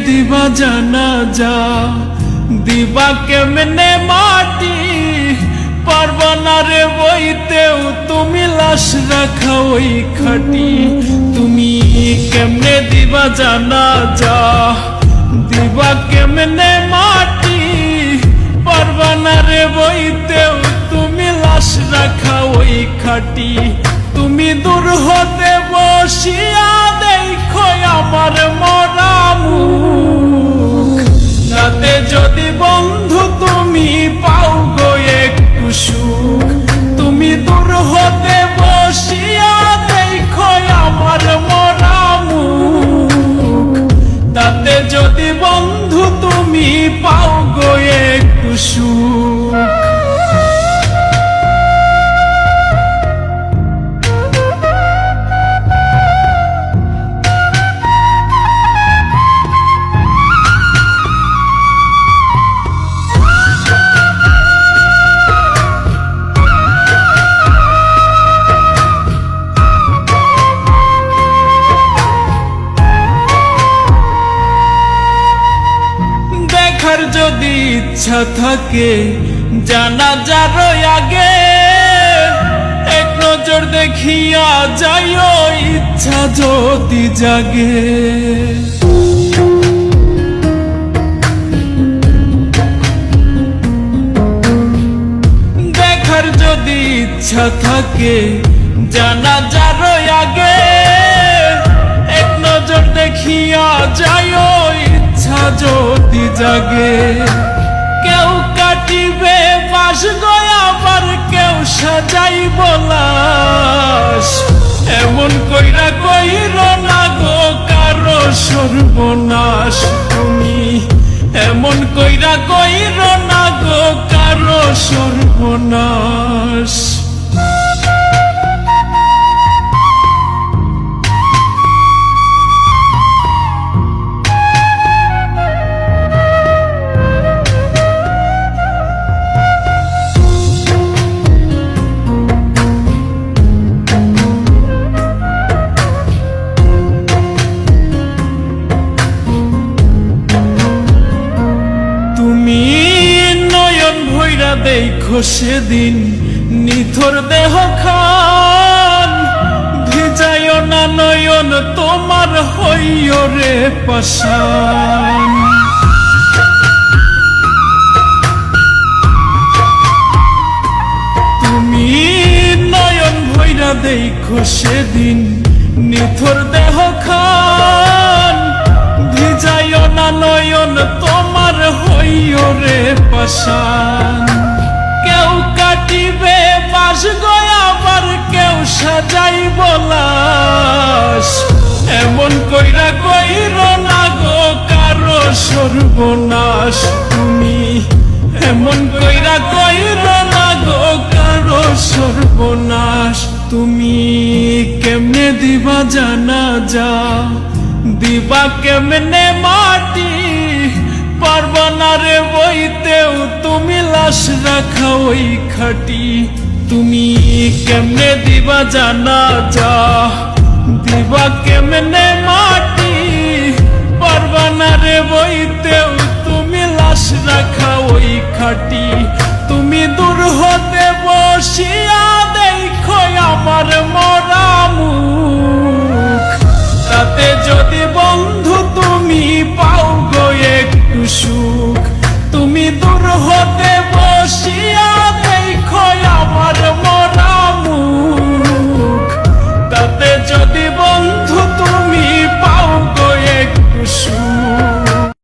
দিবা জানাজা, দিবা কেমনে মাটি, পারবা না রে বইতেও তুমি লাশ রাখা ওই খাটি। তুমি কেমনে দিবা জানাজা, দিবা কেমনে মাটি, পারবা না রে বইতেও তুমি লাশ রাখা ওই খাটি। তুমি দূর হতে বসিয়া দেখো আমার মরা মুখ, তাতে যদি বন্ধু তুমি পাও গো একটু সুখ। তুমি দূর হতে বসিয়া দেখো আমার মরা মুখ, তাতে যদি বন্ধু তুমি পাও গো একটু সুখ। দেখার যদি ইচ্ছা থাকে জানাজার আগে, এক নজর দেখিয়া যাইও ইচ্ছা যদি জাগে। দেখার যদি ইচ্ছা থাকে জানাজার আগে, এক নজর দেখিয়া যাইও ইচ্ছা যদি জাগে। কেউ কাটিবে বাস গো আবার কেউ সাজাইব লাশ, এমন কইরা কইর না গো কারো সর্বনাশ। তুমি এমন কইরা কইর না গো কারো সর্বনাশ। দেখো সেদিন নিথর দেহ খান, ভিজাইও না নয়ন তোমার হইও রে পাষাণ। তুমি নয়ন ভৈরা দেখো সেদিন নিথর দেহ খান, ভিজাইও না নয়ন তোমার হইও রে পাষাণ। কেউ কাটিবে বাস গো আবার কেউ সাজাইব লাশ, এমন কইরা কইর না গো কারো সর্বনাশ। তুমি এমন কইরা কইর না গো কারো সর্বনাশ। তুমি কেমনে দিবা জানাজা, দিবা কেমনে মাটি, পারবা না রে বইতেও তুমি লাশ রাখা ওই খাটি। তুমি কেমনে দিবা জানাজা, দিবা কেমনে মাটি, পারবা না রে বইতেও তুমি লাশ রাখা ওই খাটি। তুমি দূর হতে বসিয়া দেখো আমার মরা